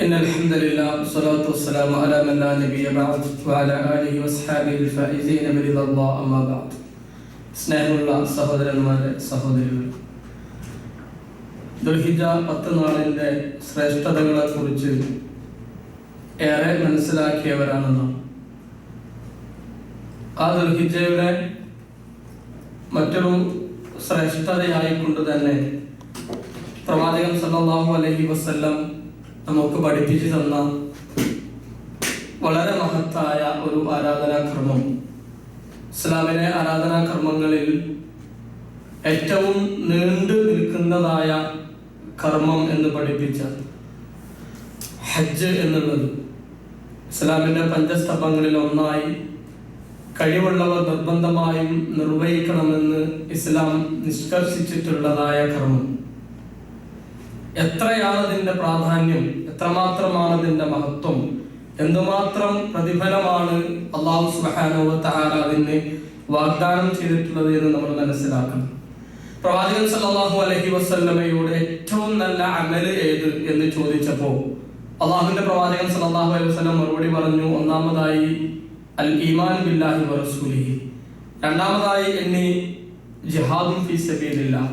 إن الحمد لله والصلاة والسلام على من لا نبي بعد وعلى آله وأصحابه الفائزين برضا الله أما بعد. സ്നേഹമുള്ള സഹോദരന്മാരെ സഹോദരികൾ, ദുൽഹിജ്ജ 10 നാളിൻ്റെ ശ്രേഷ്ഠതകളെക്കുറിച്ച് ഏറെ മനസ്സിലാക്കിയവരാണ് നാം. ആ ദുൽഹിജ്ജയുടെ മറ്റൊരു ശ്രേഷ്ഠതയായിക്കൊണ്ട് തന്നെ പ്രവാചകൻ സല്ലല്ലാഹു അലൈഹി വസല്ലം നമുക്ക് പഠിപ്പിച്ചു തന്ന വളരെ മഹത്തായ ഒരു ആരാധനാക്രമം, ഇസ്ലാമിലെ ആരാധനാകർമ്മങ്ങളിൽ ഏറ്റവും നീണ്ടു നിൽക്കുന്നതായ കർമ്മം എന്ന് പഠിപ്പിച്ച ഹജ്ജ് എന്നുള്ളത് ഇസ്ലാമിന്റെ പഞ്ചസ്തംഭങ്ങളിൽ ഒന്നായി കഴിവുള്ളവർ നിർബന്ധമായും നിർവഹിക്കണമെന്ന് ഇസ്ലാം നിഷ്കർഷിച്ചിട്ടുള്ളതായ കർമ്മം. എത്രയാണ് അതിന്റെ പ്രാധാന്യം, എത്രമാത്രമാണ് അതിന്റെ മഹത്വം, എന്തുമാത്രം പ്രതിഫലമാണ് അല്ലാഹു സുബ്ഹാനഹു വ തആല അതിന് വാഗ്ദാനം ചെയ്തിട്ടുള്ളത് എന്ന് നമ്മൾ മനസ്സിലാക്കണം. പ്രവാചകൻ സല്ലല്ലാഹു അലൈഹി വസല്ലമയോട് ഏറ്റവും നല്ല അമൽ ഏത് എന്ന് ചോദിച്ചപ്പോൾ അല്ലാഹുവിന്റെ പ്രവാചകൻ സല്ലല്ലാഹു അലൈഹി വസല്ലം മറുപടി പറഞ്ഞു, ഒന്നാമതായി അൽ ഈമാൻ ബില്ലാഹി വ റസൂലിഹി, രണ്ടാമതായി എണ്ണി ജിഹാദുൻ ഫീ സബീലില്ലാഹ്,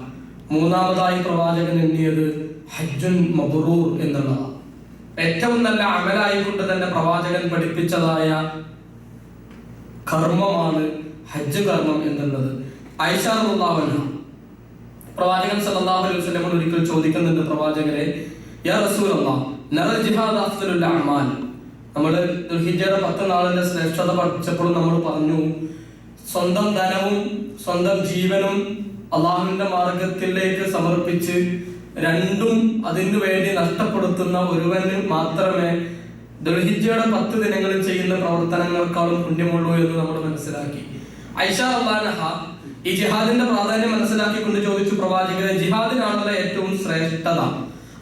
മൂന്നാമതായി പ്രവാചകൻ എണ്ണിയത് ഹജ്ജുൻ മബ്റൂർ എന്നുള്ളതാണ്. ഏറ്റവും നല്ല അമലായിക്കൊണ്ട് തന്നെ പ്രവാചകൻ പഠിപ്പിച്ചതായ കർമ്മമാണ് ഹജ്ജ് കർമ്മം എന്നുള്ളത്. ആയിഷ റളിയല്ലാഹു അൻഹ പ്രവാചകൻ സല്ലല്ലാഹു അലൈഹി വസല്ലമയോട് ഒരിക്കൽ ചോദിക്കുന്നുണ്ട്, പ്രവാചകരെ, യാ റസൂലല്ലാഹ് നറൽ ജിഹാദ് അഫ്ദലുൽ അഅമാൽ. നമ്മൾ ദുൽഹിജ്ജയുടെ 10 നാളിന്റെ ശ്രേഷ്ഠത പഠിച്ചപ്പോൾ നമ്മൾ പറഞ്ഞു, സ്വന്തം ധനവും സ്വന്തം ജീവനും അള്ളാഹുവിന്റെ മാർഗത്തിലേക്ക് സമർപ്പിച്ച് രണ്ടും അതിനു വേണ്ടി നഷ്ടപ്പെടുത്തുന്ന ഒരുവന് മാത്രമേ ദുൽഹിജ്ജയുടെ 10 ദിനങ്ങളിൽ ചെയ്യുന്ന പ്രവർത്തനങ്ങൾക്കാളും പുണ്യമുള്ളൂ എന്ന് നമ്മൾ മനസ്സിലാക്കി. ആയിഷ റളിയല്ലാഹു അൻഹ ഈ ജിഹാദിന്റെ പ്രാധാന്യം മനസ്സിലാക്കിക്കൊണ്ട് ചോദിച്ചു, പ്രവാചകരെ, ജിഹാദിനാണല്ലോ ഏറ്റവും ശ്രേഷ്ഠത,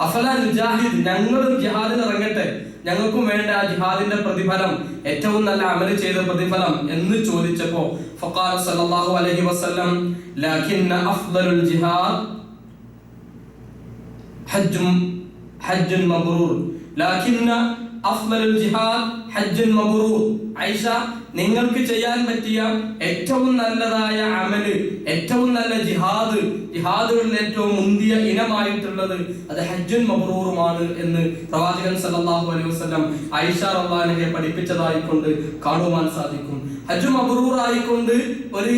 അഫലാ നുജാഹിദ്, ഞങ്ങളും ജിഹാദിന് ഇറങ്ങട്ടെ, ഞങ്ങൾക്കും വേണ്ട ആ ജിഹാദിന്റെ പ്രതിഫലം, ഏറ്റവും നല്ല അമൽ ചെയ്ത പ്രതിഫലം എന്ന് ചോദിച്ചപ്പോ ഫഖാല സല്ലല്ലാഹു അലൈഹി വസല്ലം, ലകിന്ന അഫ്ദലുൽ ജിഹാദ് ഹജ്ജുൻ മബ്റൂർ, ലകിന്ന അഫ്ദലുൽ ജിഹാദ് ഹജ്ജുൻ മബ്റൂർ. ആയിഷ, നിങ്ങൾക്ക് ചെയ്യാൻ പറ്റിയ ഏറ്റവും നല്ലതായ അമല്, ഏറ്റവും നല്ല ജിഹാദുകളിൽ ഏറ്റവും മുന്തിയ ഇനമായിട്ടുള്ളത് അത് ഹജ്ജുൻ മബ്റൂറുമാണ് എന്ന് പ്രവാചകൻ സല്ലല്ലാഹു അലൈഹി വസല്ലം ആയിഷ റളിയല്ലാഹു അൻഹയെ പഠിപ്പിച്ചതായിക്കൊണ്ട് കാണുവാൻ സാധിക്കും. ഹജ്ജ് മബ്റൂർ ആയിക്കൊണ്ട് ഒരു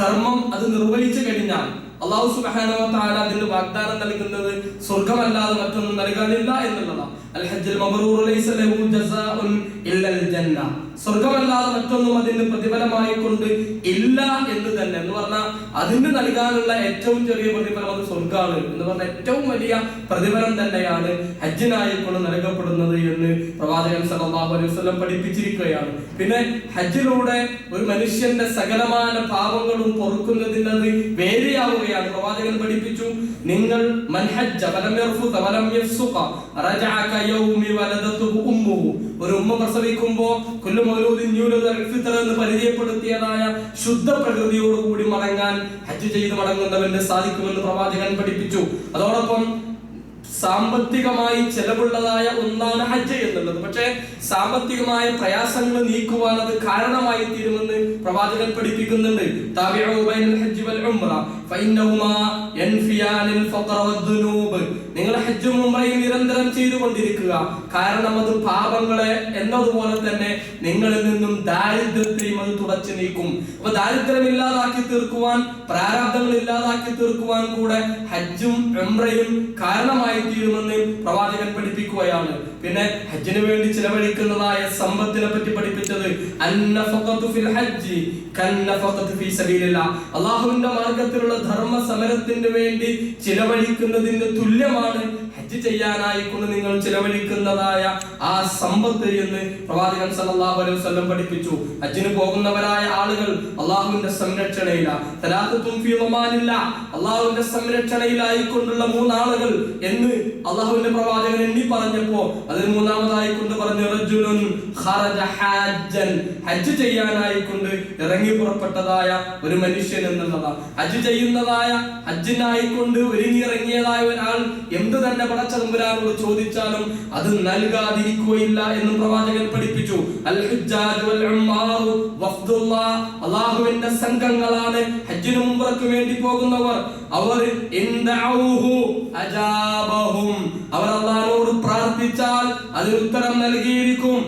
കർമ്മം അത് നിർവഹിച്ചു കഴിഞ്ഞാൽ അല്ലാഹു സുബ്ഹാനഹു വ തആല അതിന് വാഗ്ദാനം നൽകുന്നത് സ്വർഗ്ഗമല്ലാതെ മറ്റൊന്നും നൽകാനില്ല എന്നുള്ളതാണ്. അൽ ഹജ്ജുൽ മബ്റൂർ ലൈസ ലഹു ജസാഉൻ ഇല്ലൽ ജന്ന, സ്വർഗ്ഗമല്ലാതെ മറ്റൊന്നും അതിന് പ്രതിഫലമായി കൊണ്ട് ഇല്ല എന്ന് തന്നെ, എന്ന് പറഞ്ഞാൽ അതിന് നൽകാനുള്ള ഏറ്റവും ചെറിയ പ്രതിഫലം അത് സ്വർഗ്ഗമാണ് എന്ന് പറഞ്ഞാൽ ഏറ്റവും വലിയ പ്രതിഫലം തന്നെയാണ് ഹജ്ജിനായിക്കൊണ്ട് നൽകപ്പെടുന്നത് എന്ന് പ്രവാചകൻ സല്ലല്ലാഹു അലൈഹി വസല്ലം പഠിപ്പിച്ചിരിക്കുകയാണ്. പിന്നെ ഹജ്ജിലൂടെ ഒരു മനുഷ്യന്റെ സകലമായ പാപങ്ങളും പൊറുക്കുന്നതിന് അത് വേദിയാവുകയാണ്. പ്രവാചകൻ പഠിപ്പിച്ചു, നിങ്ങൾ മൻ ഹജ്ജ ഫലം യർഫുക വലം യഫ്സുക റജഅ കയൗമി വലദതുഹു ഉമ്മുഹു, ഒരു ഉമ്മ പ്രസവിക്കുമ്പോൾ കുല്ലു മൗലൂദിൻ യൂലദു അൽ ഫിത്ര എന്ന് പരിചയപ്പെടുത്തിയതായ ശുദ്ധ പ്രകൃതിയോടുകൂടി മടങ്ങാൻ ഹജ്ജ് ചെയ്ത് മടങ്ങുന്നവന് സാധിക്കുമെന്ന് പ്രവാചകൻ പഠിപ്പിച്ചു. അതോടൊപ്പം സാമ്പത്തികമായി ചെലവുള്ളതായ ഒന്നാണ് ഹജ്ജ് എന്നുള്ളത്. പക്ഷേ സാമ്പത്തികമായ പ്രയാസങ്ങൾ നീക്കുവാൻ അത് കാരണമായി തീരുമെന്ന് പ്രവാചകൻ പഠിപ്പിക്കുന്നുണ്ട്. താബിഉ ബൈനൽ ഹജ്ജ് വൽ ഉംറ ഫഇന്നഹുമാ യൻഫിയാനിൽ ഫഖറ വദ്ദുനൂബ്, നിങ്ങൾ ഹജ്ജും ഉംറയും നിരന്തരം ചെയ്തുകൊണ്ടിരിക്കുക, കാരണം അത് പാപങ്ങളെ എന്നതുപോലെ തന്നെ നിങ്ങളിൽ നിന്നും ദാരിദ്ര്യത്തെയും അത് തുടച്ചു നീക്കും. അപ്പൊ ദാരിദ്ര്യം ഇല്ലാതാക്കി തീർക്കുവാൻ, പ്രാരാബ്ദങ്ങൾ ഇല്ലാതാക്കി തീർക്കുവാൻ കൂടെ ഹജ്ജും ഉംറയും കാരണമായി തീരുമെന്ന് പ്രവാചകൻ പഠിപ്പിക്കുകയാണ്. പിന്നെ ഹജ്ജിന് വേണ്ടി ചിലവഴിക്കുന്നതായ സമ്പത്തിനെ പറ്റി പഠിപ്പിച്ചത് അന്നഫഖതു ഫിൽ ഹജ്ജി കന്നഫഖതു ഫീ സബീലില്ലാഹ്, അല്ലാഹുവിന്റെ മാർഗ്ഗത്തിലുള്ള ധർമ്മ സമരത്തിന് വേണ്ടി ചിലവഴിക്കുന്നതിന് തുല്യമാണ് ഹജ്ജ് ചെയ്യാനായിക്കൊണ്ട് നിങ്ങൾ ചിലവഴിക്കുന്നതായ ആ സമ്പത്ത് എന്ന് പ്രവാചകൻ സല്ലല്ലാഹു അലൈഹി വസല്ലം പഠിപ്പിച്ചു. ഹജ്ജിന് പോകുന്നവരായ ആളുകൾ അല്ലാഹുവിന്റെ സംരക്ഷണയിലാണ്, സലാത്തും ഫീ ളമാനില്ലാഹ്, അല്ലാഹുവിന്റെ സംരക്ഷണയിലായിക്കൊണ്ടുള്ള 3 ആളുകൾ എന്ന് അല്ലാഹുവിന്റെ പ്രവാചകൻ എണ്ണി പറഞ്ഞപ്പോ അതിൽ മൂന്നാമതായി കൊണ്ട് പറഞ്ഞു, റജുലുൻ ഖറജ ഹാജ്ജൻ, ഹജ്ജ് ചെയ്യാനായിക്കൊണ്ട് ഇറങ്ങി പുറപ്പെട്ടതായ ഒരു മനുഷ്യൻ എന്നുള്ളതാണ്. ഹജ്ജ് ചെയ്യുന്നതായ, ഹജ്ജിനായിക്കൊണ്ട് ഒരുങ്ങിയിറങ്ങിയതായ ഒരാൾ എന്ത് തന്നെ പടച്ച തമ്പുരാനോട് ചോദിച്ചാലും അത് നൽകാതിരിക്കുകയില്ല എന്ന് പ്രവാചകൻ പഠിപ്പിച്ചു. അൽ ഹുജ്ജാജ് വൽ ഉമ്മാറു വഫ്ദുല്ലാഹ്, അല്ലാഹുവിന്റെ സംഘങ്ങളാണ് ഹജ്ജിനും ഉംറയ്ക്കും വേണ്ടി പോകുന്നവർ. അവർ അവർ അല്ലാഹുവോട് പ്രാർത്ഥിച്ചാൽ അതിന് ഉത്തരം നൽകിയിരിക്കും.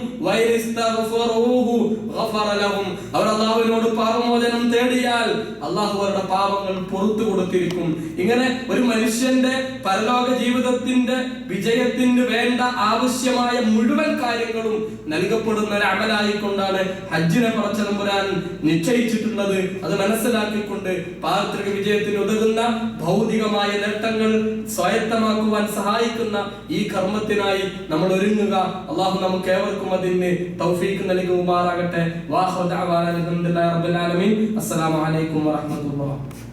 അവർ അല്ലാഹുവിനോട് പാപമോചനം തേടിയാൽ അല്ലാഹു അവരുടെ പാപങ്ങൾ പുറത്തു കൊടുത്തിരിക്കും. ഇങ്ങനെ ഒരു മനുഷ്യന്റെ പരലോക ജീവിതത്തിന്റെ വിജയത്തിന് വേണ്ട ആവശ്യമായ മുഴുവൻ കാര്യങ്ങളും നൽകപ്പെടുന്ന ഒരു അമലായിക്കൊണ്ടാണ് ഹജ്ജിനെ പടച്ച തമ്പുരാൻ നിശ്ചയിച്ചിട്ടുള്ളത്. അത് മനസ്സിലാക്കിക്കൊണ്ട് പാരത്രിക വിജയത്തിന് ഉതകുന്ന ഭൗതികമായ നേട്ടങ്ങൾ സ്വായത്തമാക്കുവാൻ സഹായിക്കുന്ന ഈ കർമ്മത്തിനായി നമ്മൾ ഒരുങ്ങുക. അള്ളാഹു നമുക്ക് ഏവർക്കും അതിന് തൗഫീഖ് നൽകുമാറാകട്ടെ. വാഹു ദഅവാന അൽഹംദുലില്ലാഹി റബ്ബിൽ ആലമീൻ. അസ്സലാമു അലൈക്കും വറഹ്മത്തുള്ളാഹി.